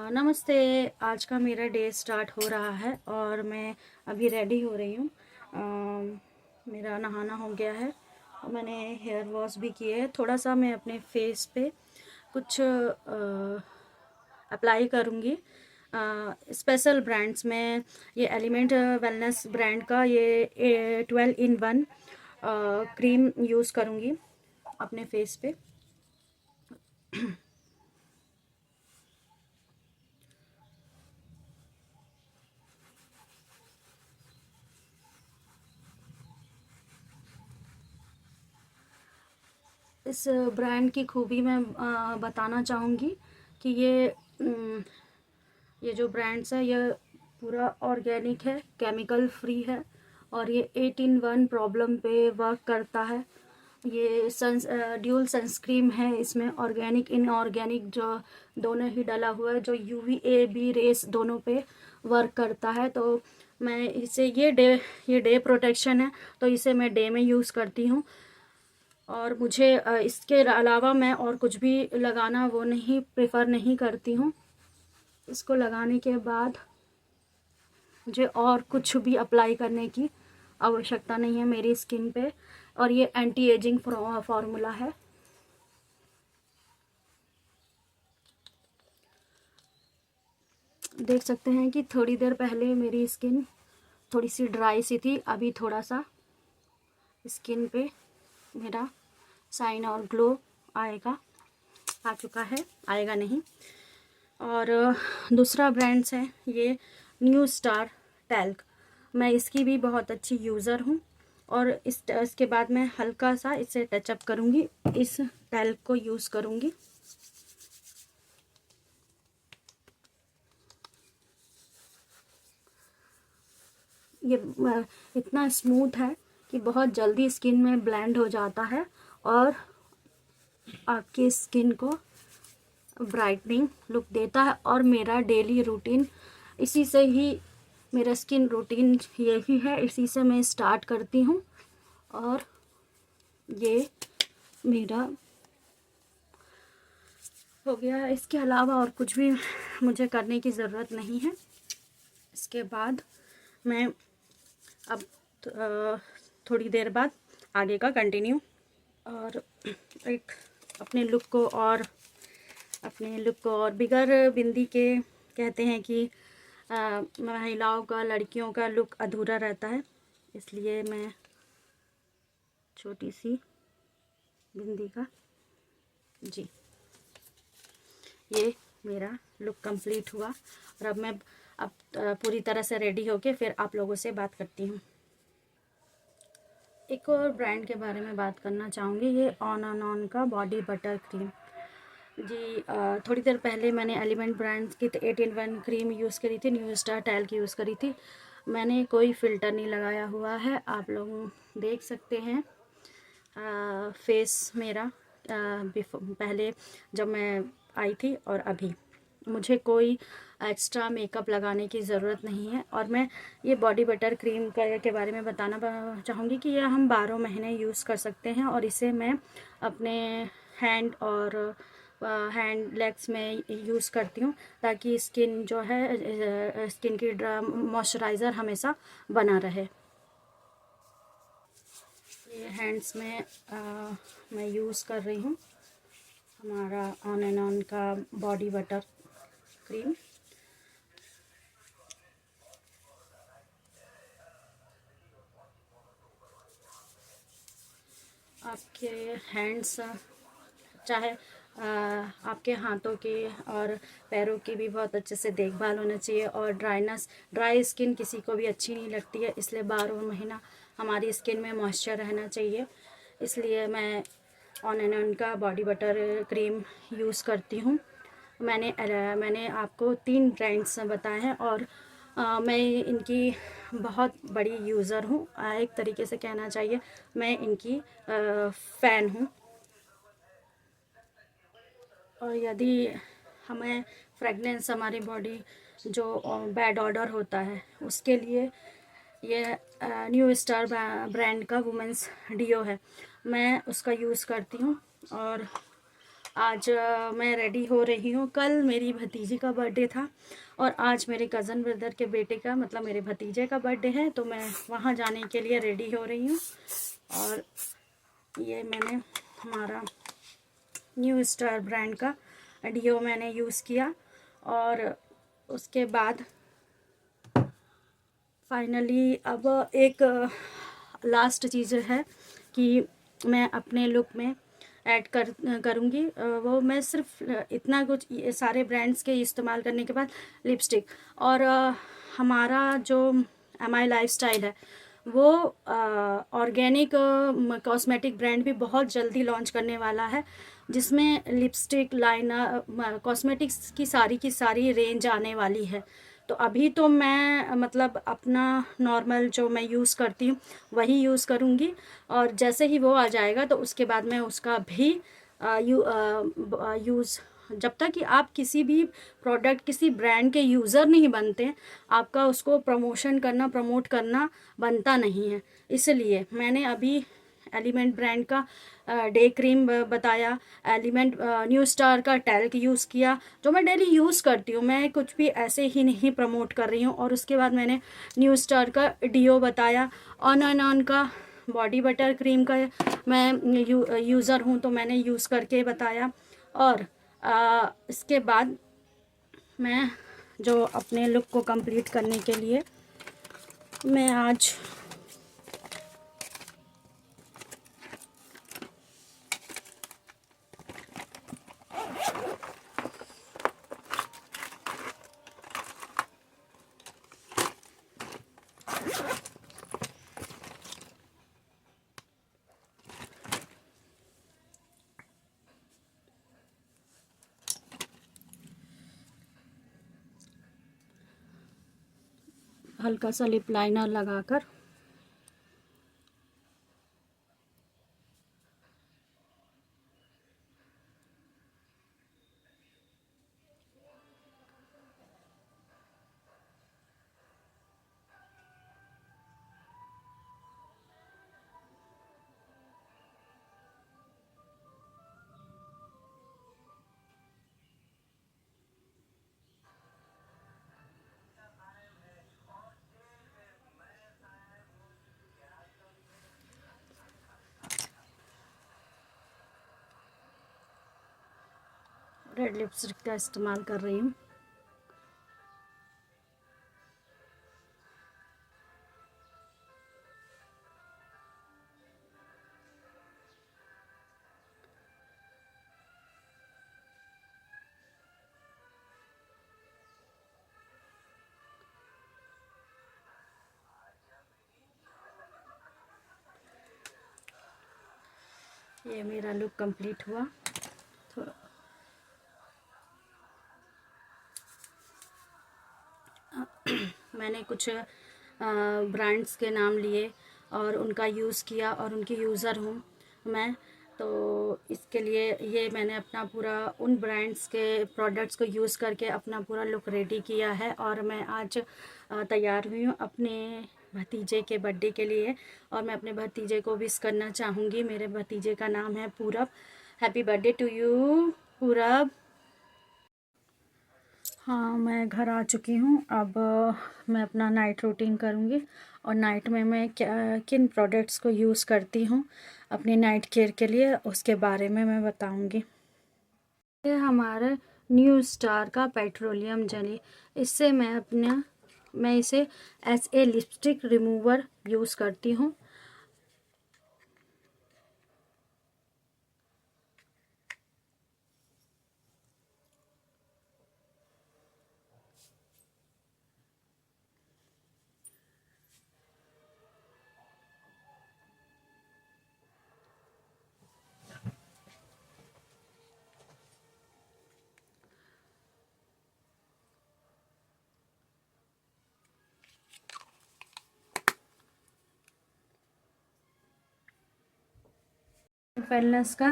नमस्ते। आज का मेरा डे स्टार्ट हो रहा है और मैं अभी रेडी हो रही हूँ। मेरा नहाना हो गया है और मैंने हेयर वॉश भी किए है। थोड़ा सा मैं अपने फेस पे कुछ अप्लाई करूँगी। स्पेशल ब्रांड्स में ये एलिमेंट वेलनेस ब्रांड का ये 12 in 1 क्रीम यूज़ करूँगी अपने फेस पे। इस ब्रांड की खूबी मैं बताना चाहूँगी कि ये जो ब्रांड्स है ये पूरा ऑर्गेनिक है, केमिकल फ्री है और ये 8 in 1 प्रॉब्लम पे वर्क करता है। ये ड्यूल सनस्क्रीन है, इसमें ऑर्गेनिक इनऑर्गेनिक जो दोनों ही डला हुआ है, जो यूवीए बी रेस दोनों पे वर्क करता है। तो मैं इसे ये डे प्रोटेक्शन है, तो इसे मैं डे में यूज़ करती हूँ। और मुझे इसके अलावा मैं और कुछ भी लगाना वो नहीं प्रेफर नहीं करती हूँ। इसको लगाने के बाद मुझे और कुछ भी अप्लाई करने की आवश्यकता नहीं है मेरी स्किन पे। और ये एंटी एजिंग फार्मूला है। देख सकते हैं कि थोड़ी देर पहले मेरी स्किन थोड़ी सी ड्राई सी थी, अभी थोड़ा सा स्किन पे मेरा शाइन और ग्लो आ चुका है, आएगा नहीं। और दूसरा ब्रांड्स है ये न्यू स्टार टैल्क। मैं इसकी भी बहुत अच्छी यूज़र हूँ और इसके बाद मैं हल्का सा इसे टचअप करूँगी, इस टैल्क को यूज़ करूँगी। ये इतना स्मूथ है कि बहुत जल्दी स्किन में ब्लेंड हो जाता है और आपकी स्किन को ब्राइटनिंग लुक देता है। और मेरा डेली रूटीन इसी से ही, मेरा स्किन रूटीन यही है, इसी से मैं स्टार्ट करती हूँ। और ये मेरा हो गया। इसके अलावा और कुछ भी मुझे करने की ज़रूरत नहीं है। इसके बाद मैं अब थोड़ी देर बाद आगे का कंटिन्यू और एक अपने लुक को और बिगर बिंदी के कहते हैं कि महिलाओं का, लड़कियों का लुक अधूरा रहता है, इसलिए मैं छोटी सी बिंदी का जी, ये मेरा लुक कंप्लीट हुआ। और अब मैं पूरी तरह से रेडी होके फिर आप लोगों से बात करती हूँ। एक और ब्रांड के बारे में बात करना चाहूँगी, ये ऑन एंड ऑन का बॉडी बटर क्रीम जी। थोड़ी देर पहले मैंने एलिमेंट ब्रांड्स की 8 in 1 क्रीम यूज़ करी थी, न्यू स्टार टैल्क यूज़ करी थी। मैंने कोई फ़िल्टर नहीं लगाया हुआ है, आप लोग देख सकते हैं। फेस मेरा पहले जब मैं आई थी और अभी मुझे कोई एक्स्ट्रा मेकअप लगाने की ज़रूरत नहीं है। और मैं ये बॉडी बटर क्रीम के बारे में बताना चाहूँगी कि यह हम 12 महीने यूज़ कर सकते हैं। और इसे मैं अपने हैंड और हैंड लेग्स में यूज़ करती हूँ, ताकि स्किन जो है, स्किन की मॉइस्चराइज़र हमेशा बना रहे। ये हैंड्स में मैं यूज़ कर रही हूँ हमारा ऑन एंड ऑन का बॉडी बटर क्रीम। आपके हैंड्स चाहे आपके हाथों के और पैरों की भी बहुत अच्छे से देखभाल होना चाहिए। और ड्राई स्किन किसी को भी अच्छी नहीं लगती है, इसलिए 12 महीना हमारी स्किन में मॉइस्चर रहना चाहिए। इसलिए मैं ऑन एंड ऑन का बॉडी बटर क्रीम यूज़ करती हूँ। मैंने आपको 3 ब्रांड्स बताए हैं और मैं इनकी बहुत बड़ी यूज़र हूँ। एक तरीके से कहना चाहिए मैं इनकी फ़ैन हूँ। और यदि हमें फ्रेगनेंस, हमारी बॉडी जो बैड ऑडर होता है, उसके लिए ये न्यू स्टार ब्रांड का वुमेंस डियो है, मैं उसका यूज़ करती हूँ। और आज मैं रेडी हो रही हूँ। कल मेरी भतीजी का बर्थडे था और आज मेरे कज़न ब्रदर के बेटे का मतलब मेरे भतीजे का बर्थडे है, तो मैं वहाँ जाने के लिए रेडी हो रही हूँ। और ये मैंने हमारा न्यू स्टार ब्रांड का डियो मैंने यूज़ किया और उसके बाद फाइनली अब एक लास्ट चीज़ है कि मैं अपने लुक में ऐड करूँगी। वो मैं सिर्फ इतना कुछ सारे ब्रांड्स के इस्तेमाल करने के बाद लिपस्टिक और हमारा जो MI लाइफस्टाइल है वो ऑर्गेनिक कॉस्मेटिक ब्रांड भी बहुत जल्दी लॉन्च करने वाला है, जिसमें लिपस्टिक लाइनर कॉस्मेटिक्स की सारी रेंज आने वाली है। तो अभी तो मैं मतलब अपना नॉर्मल जो मैं यूज़ करती हूँ वही यूज़ करूँगी और जैसे ही वो आ जाएगा तो उसके बाद मैं उसका भी यूज़, जब तक कि आप किसी भी प्रोडक्ट किसी ब्रांड के यूज़र नहीं बनते आपका उसको प्रमोट करना बनता नहीं है। इसलिए मैंने अभी एलिमेंट ब्रांड का डे क्रीम बताया, एलिमेंट न्यू स्टार का टैल्क यूज़ किया जो मैं डेली यूज़ करती हूँ, मैं कुछ भी ऐसे ही नहीं प्रमोट कर रही हूँ। और उसके बाद मैंने न्यू स्टार का डियो बताया, ऑन एंड ऑन का बॉडी बटर क्रीम का मैं यूज़र हूँ तो मैंने यूज़ करके बताया। और इसके बाद मैं जो अपने लुक को कंप्लीट करने के लिए मैं आज हल्का सा लिप लाइनर लगाकर रेड लिपस्टिक का इस्तेमाल कर रही हूँ। ये मेरा लुक कंप्लीट हुआ। तो मैंने कुछ ब्रांड्स के नाम लिए और उनका यूज़ किया और उनकी यूज़र हूँ मैं, तो इसके लिए ये मैंने अपना पूरा उन ब्रांड्स के प्रोडक्ट्स को यूज़ करके अपना पूरा लुक रेडी किया है। और मैं आज तैयार हुई हूँ अपने भतीजे के बर्थडे के लिए और मैं अपने भतीजे को विश करना चाहूँगी। मेरे भतीजे का नाम है पूरब। हैप्पी बर्थडे टू यू पूरब। हाँ, मैं घर आ चुकी हूँ। अब मैं अपना नाइट रूटीन करूँगी और नाइट में मैं क्या किन प्रोडक्ट्स को यूज़ करती हूँ अपनी नाइट केयर के लिए उसके बारे में मैं बताऊँगी। ये हमारे न्यू स्टार का पेट्रोलियम जेली, इससे मैं इसे as a lipstick remover use करती हूँ। वेलनेस का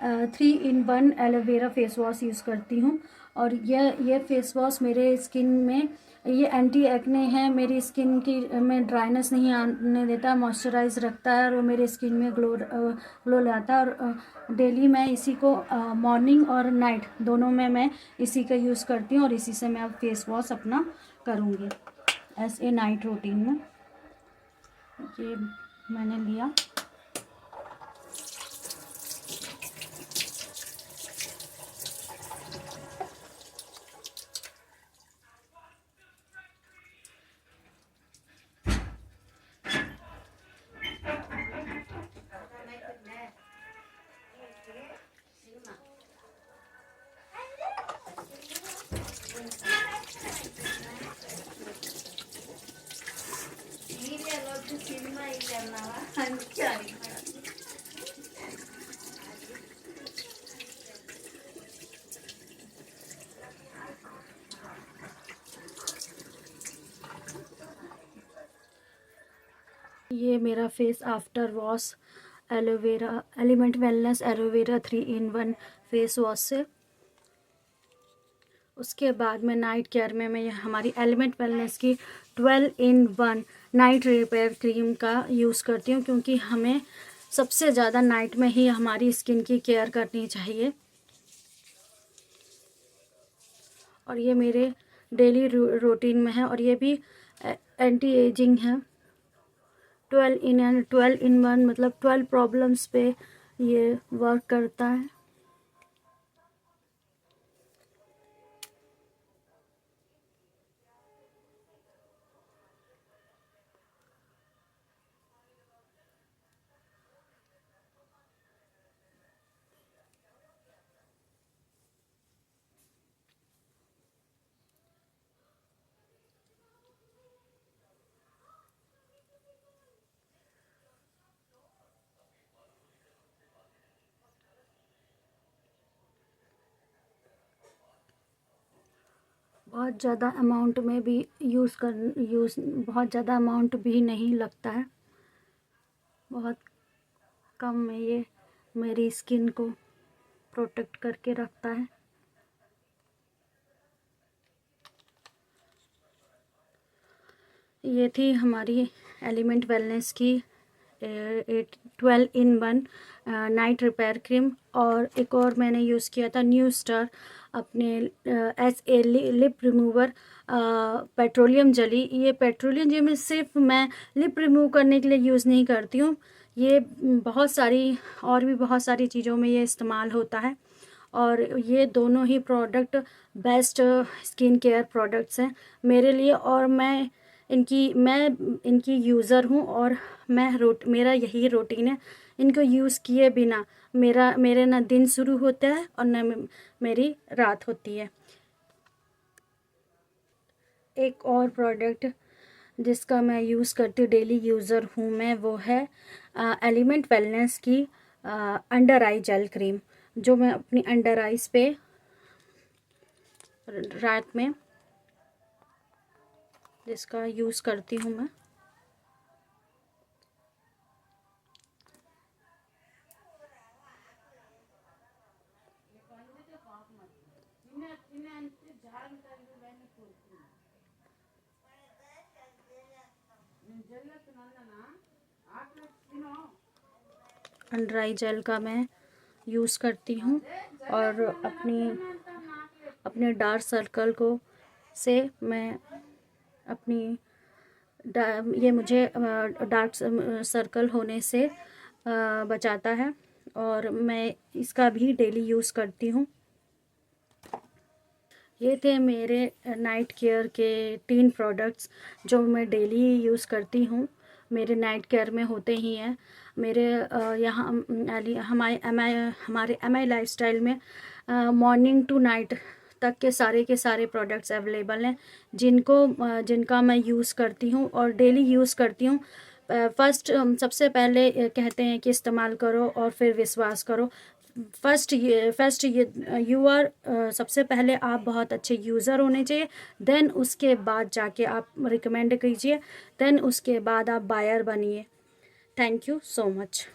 3-in-1 aloe vera face wash use करती हूँ और ये फेस वॉश मेरे स्किन में ये एंटी एक्ने है, मेरी स्किन की में ड्राइनेस नहीं आने देता, मॉइस्चराइज रखता है और वो मेरे स्किन में ग्लो लाता है। और डेली मैं इसी को मॉर्निंग और नाइट दोनों में मैं इसी का यूज़ करती हूँ और इसी से मैं अब फेस वॉश अपना करूँगी एज ए नाइट रूटीन में। ये मैंने लिया। ये मेरा face after wash aloe vera element wellness aloe vera 3-in-1 face wash से। उसके बाद में नाइट केयर में मैं हमारी एलिमेंट वेलनेस की 12-in-1 नाइट रिपेयर क्रीम का यूज़ करती हूँ, क्योंकि हमें सबसे ज़्यादा नाइट में ही हमारी स्किन की केयर करनी चाहिए। और ये मेरे डेली रूटीन में है और ये भी एंटी एजिंग है। 12-in-1 मतलब 12 प्रॉब्लम्स पे ये वर्क करता है। बहुत ज़्यादा अमाउंट में भी बहुत ज़्यादा अमाउंट भी नहीं लगता है, बहुत कम में ये मेरी स्किन को प्रोटेक्ट करके रखता है। ये थी हमारी एलिमेंट वेलनेस की 12-in-1 नाइट रिपेयर क्रीम। और एक और मैंने यूज़ किया था न्यू स्टार अपने as a lip remover petroleum jelly. ये पेट्रोलियम जेली में सिर्फ मैं लिप रिमूव करने के लिए यूज़ नहीं करती हूँ, ये बहुत सारी चीज़ों में ये इस्तेमाल होता है। और ये दोनों ही product best skin care products हैं मेरे लिए, और मैं इनकी यूज़र हूँ और मेरा यही रूटीन है। इनको यूज़ किए बिना मेरे ना दिन शुरू होता है और ना मेरी रात होती है। एक और प्रोडक्ट जिसका मैं यूज़ करती हूँ, डेली यूज़र हूँ मैं, वो है एलिमेंट वेलनेस की अंडर आई जेल क्रीम, जो मैं अपनी अंडर आइज़ पे रात में जिसका यूज़ करती हूँ मैं। अंडर आई जेल का मैं यूज़ करती हूँ और अपने डार्क सर्कल से मैं ये मुझे डार्क सर्कल होने से बचाता है और मैं इसका भी डेली यूज़ करती हूँ। ये थे मेरे नाइट केयर के 3 प्रोडक्ट्स जो मैं डेली यूज़ करती हूँ, मेरे नाइट केयर में होते ही हैं। मेरे यहाँ हमारे MI लाइफस्टाइल में मॉर्निंग टू नाइट तक के सारे प्रोडक्ट्स अवेलेबल हैं, जिनका मैं यूज़ करती हूँ और डेली यूज़ करती हूँ। सबसे पहले कहते हैं कि इस्तेमाल करो और फिर विश्वास करो। सबसे पहले आप बहुत अच्छे यूज़र होने चाहिए, देन उसके बाद जाके आप रिकमेंड कीजिए, देन उसके बाद आप बायर बनिए। Thank you so much.